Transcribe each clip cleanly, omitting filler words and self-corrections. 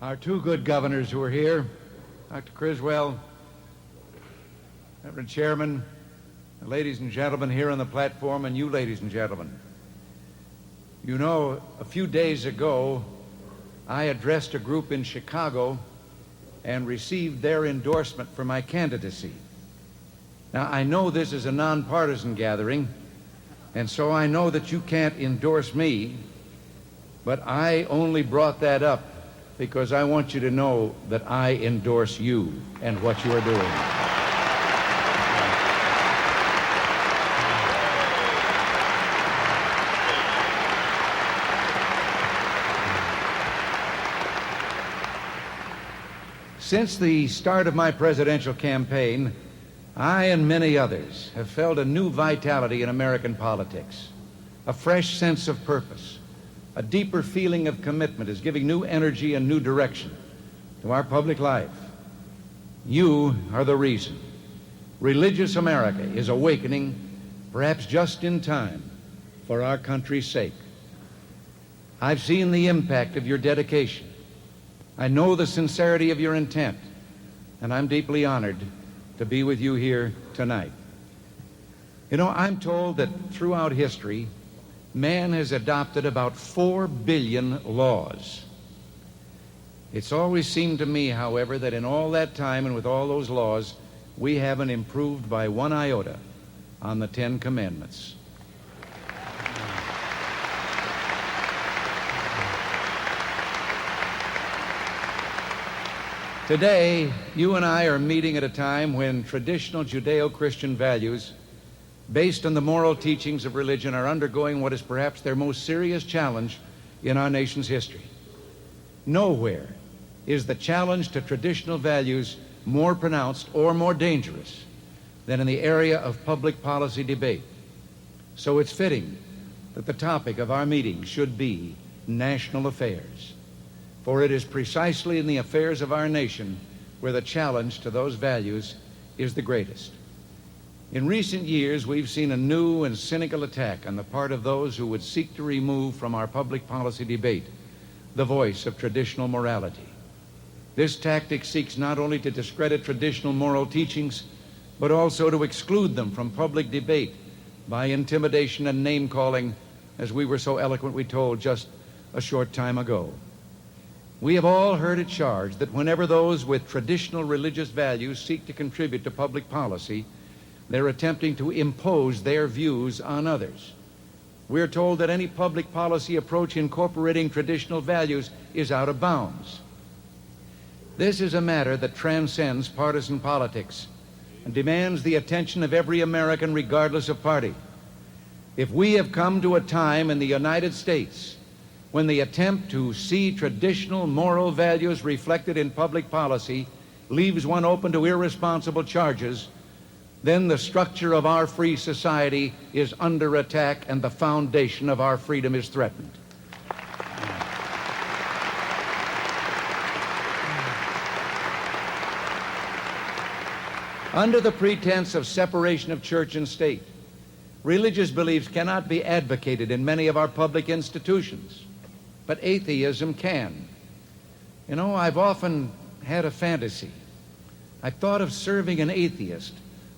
Our two good governors who are here, Dr. Criswell, Reverend Chairman, the ladies and gentlemen here on the platform, and you ladies and gentlemen. You know, a few days ago, I addressed a group in Chicago and received their endorsement for my candidacy. Now, I know this is a nonpartisan gathering, and so I know that you can't endorse me, but I only brought that up because I want you to know that I endorse you and what you are doing. Since the start of my presidential campaign, I and many others have felt a new vitality in American politics, a fresh sense of purpose. A deeper feeling of commitment is giving new energy and new direction to our public life. You are the reason. Religious America is awakening, perhaps just in time, for our country's sake. I've seen the impact of your dedication. I know the sincerity of your intent, and I'm deeply honored to be with you here tonight. You know, I'm told that throughout history, man has adopted about 4 billion laws. It's always seemed to me, however, that in all that time and with all those laws, we haven't improved by one iota on the 10 Commandments. Today, you and I are meeting at a time when traditional Judeo-Christian values based on the moral teachings of religion are undergoing what is perhaps their most serious challenge in our nation's history. Nowhere is the challenge to traditional values more pronounced or more dangerous than in the area of public policy debate. So it's fitting that the topic of our meeting should be national affairs, for it is precisely in the affairs of our nation where the challenge to those values is the greatest. In recent years, we've seen a new and cynical attack on the part of those who would seek to remove from our public policy debate the voice of traditional morality. This tactic seeks not only to discredit traditional moral teachings, but also to exclude them from public debate by intimidation and name-calling, as we were so eloquently told just a short time ago. We have all heard it charged that whenever those with traditional religious values seek to contribute to public policy, they're attempting to impose their views on others. We're told that any public policy approach incorporating traditional values is out of bounds. This is a matter that transcends partisan politics and demands the attention of every American regardless of party. If we have come to a time in the United States when the attempt to see traditional moral values reflected in public policy leaves one open to irresponsible charges, then the structure of our free society is under attack and the foundation of our freedom is threatened. Under the pretense of separation of church and state, religious beliefs cannot be advocated in many of our public institutions, but atheism can. You know, I've often had a fantasy. I thought of serving an atheist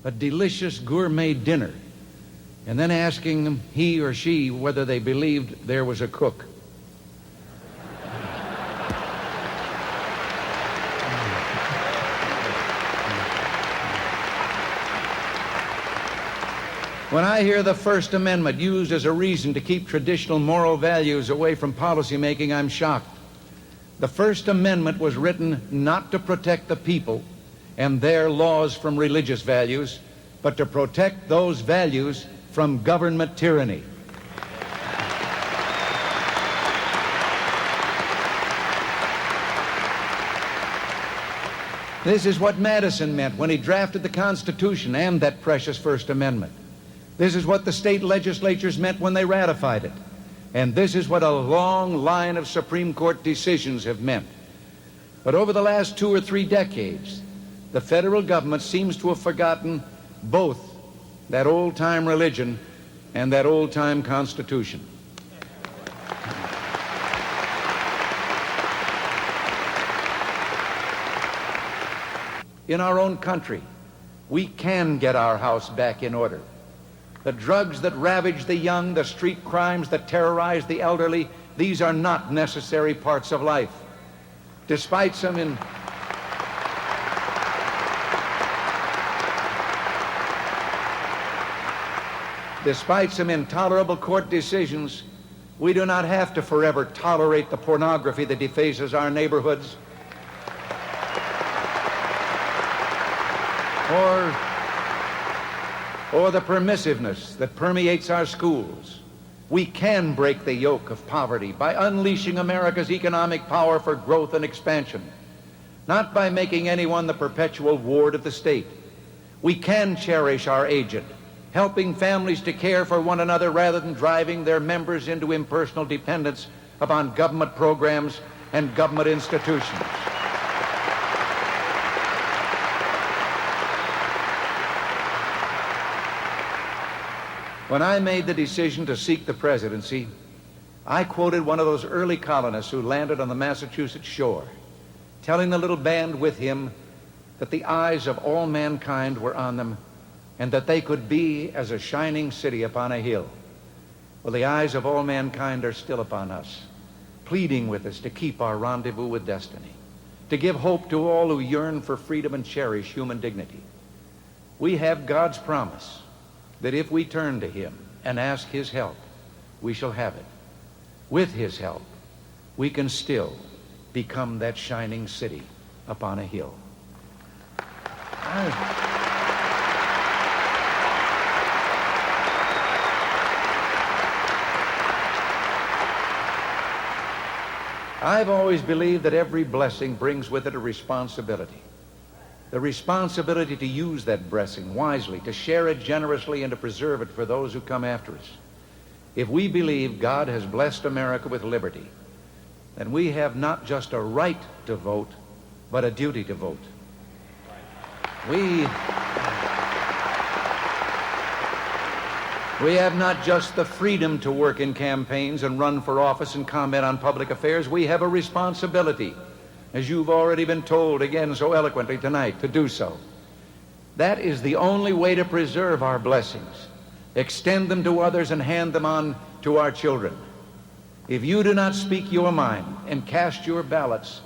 a delicious gourmet dinner and then asking them, he or she, whether they believed there was a cook. When I hear the First Amendment used as a reason to keep traditional moral values away from policymaking, I'm shocked. The First Amendment was written not to protect the people and their laws from religious values, but to protect those values from government tyranny. This is what Madison meant when he drafted the Constitution and that precious First Amendment. This is what the state legislatures meant when they ratified it. And this is what a long line of Supreme Court decisions have meant. But over the last 2 or 3 decades, the federal government seems to have forgotten both that old-time religion and that old-time Constitution. In our own country, we can get our house back in order. The drugs that ravage the young, the street crimes that terrorize the elderly, these are not necessary parts of life. Despite some intolerable court decisions, we do not have to forever tolerate the pornography that defaces our neighborhoods, or the permissiveness that permeates our schools. We can break the yoke of poverty by unleashing America's economic power for growth and expansion, not by making anyone the perpetual ward of the state. We can cherish our aged, helping families to care for one another rather than driving their members into impersonal dependence upon government programs and government institutions. When I made the decision to seek the presidency, I quoted one of those early colonists who landed on the Massachusetts shore, telling the little band with him that the eyes of all mankind were on them and that they could be as a shining city upon a hill. Well, the eyes of all mankind are still upon us, pleading with us to keep our rendezvous with destiny, to give hope to all who yearn for freedom and cherish human dignity. We have God's promise that if we turn to him and ask his help, we shall have it. With his help, we can still become that shining city upon a hill. I've always believed that every blessing brings with it a responsibility. The responsibility to use that blessing wisely, to share it generously, and to preserve it for those who come after us. If we believe God has blessed America with liberty, then we have not just a right to vote, but a duty to vote. We have not just the freedom to work in campaigns and run for office and comment on public affairs. We have a responsibility, as you've already been told again so eloquently tonight, to do so. That is the only way to preserve our blessings, extend them to others, and hand them on to our children. If you do not speak your mind and cast your ballots,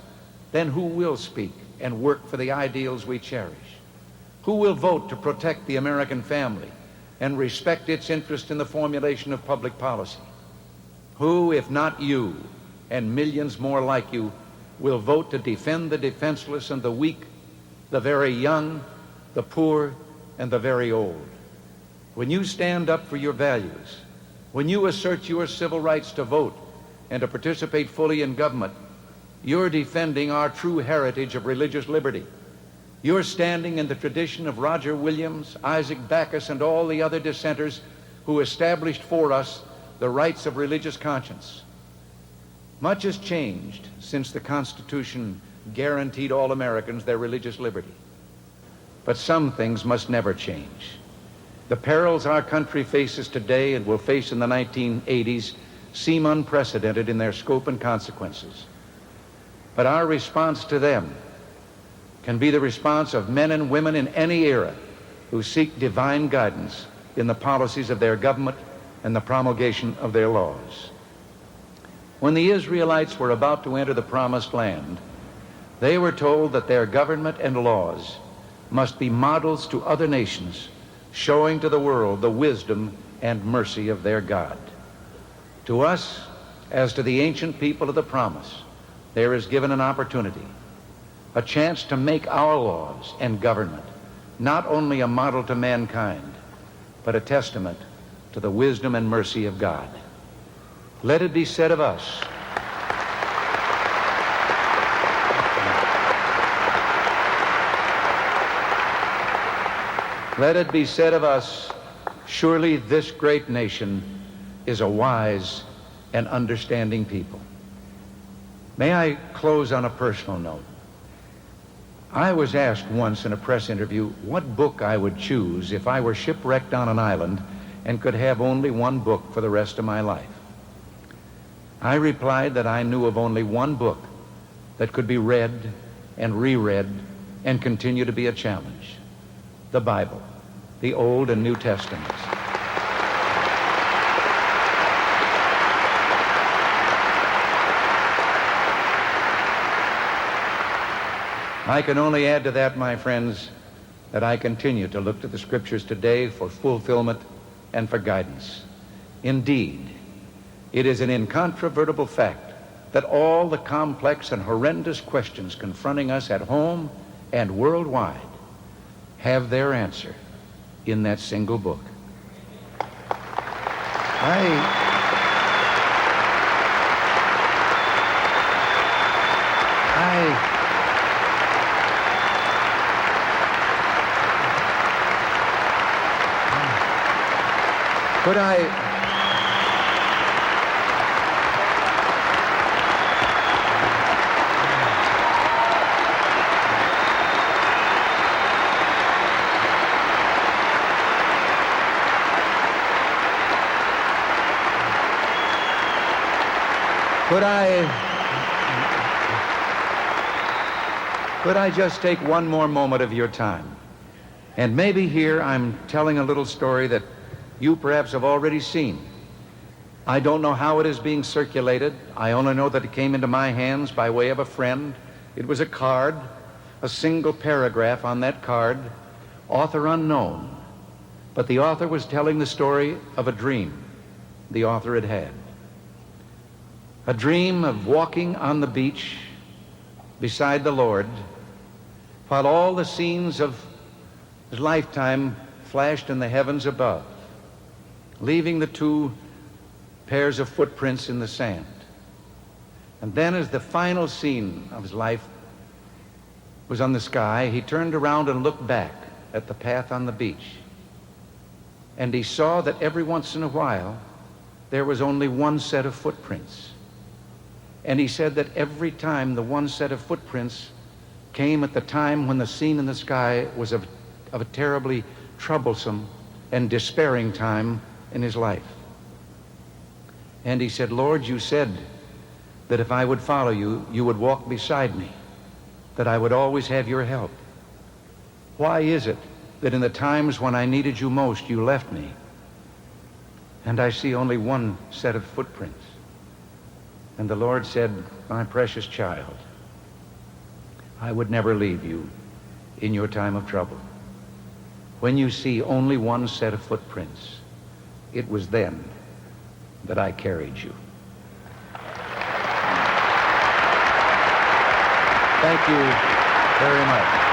then who will speak and work for the ideals we cherish? Who will vote to protect the American family and respect its interest in the formulation of public policy? Who, if not you and millions more like you, will vote to defend the defenseless and the weak, the very young, the poor, and the very old? When you stand up for your values, when you assert your civil rights to vote and to participate fully in government, you're defending our true heritage of religious liberty. You're standing in the tradition of Roger Williams, Isaac Backus, and all the other dissenters who established for us the rights of religious conscience. Much has changed since the Constitution guaranteed all Americans their religious liberty. But some things must never change. The perils our country faces today and will face in the 1980s seem unprecedented in their scope and consequences. But our response to them can be the response of men and women in any era who seek divine guidance in the policies of their government and the promulgation of their laws. When the Israelites were about to enter the Promised Land, they were told that their government and laws must be models to other nations, showing to the world the wisdom and mercy of their God. To us, as to the ancient people of the promise, there is given an opportunity, a chance to make our laws and government not only a model to mankind, but a testament to the wisdom and mercy of God. Let it be said of us, let it be said of us, surely this great nation is a wise and understanding people. May I close on a personal note? I was asked once in a press interview what book I would choose if I were shipwrecked on an island and could have only one book for the rest of my life. I replied that I knew of only one book that could be read and reread and continue to be a challenge. The Bible, the Old and New Testaments. I can only add to that, my friends, that I continue to look to the Scriptures today for fulfillment and for guidance. Indeed, it is an incontrovertible fact that all the complex and horrendous questions confronting us at home and worldwide have their answer in that single book. Could I just take one more moment of your time? And maybe here I'm telling a little story that you perhaps have already seen. I don't know how it is being circulated. I only know that it came into my hands by way of a friend. It was a card, a single paragraph on that card, author unknown. But the author was telling the story of a dream the author had had. A dream of walking on the beach beside the Lord while all the scenes of his lifetime flashed in the heavens above, leaving the two pairs of footprints in the sand. And then as the final scene of his life was on the sky, he turned around and looked back at the path on the beach. And he saw that every once in a while there was only one set of footprints. And he said that every time the one set of footprints came at the time when the scene in the sky was of a terribly troublesome and despairing time in his life. And he said, Lord, you said that if I would follow you, you would walk beside me, that I would always have your help. Why is it that in the times when I needed you most, you left me, and I see only one set of footprints? And the Lord said, my precious child, I would never leave you in your time of trouble. When you see only one set of footprints, it was then that I carried you. Thank you very much.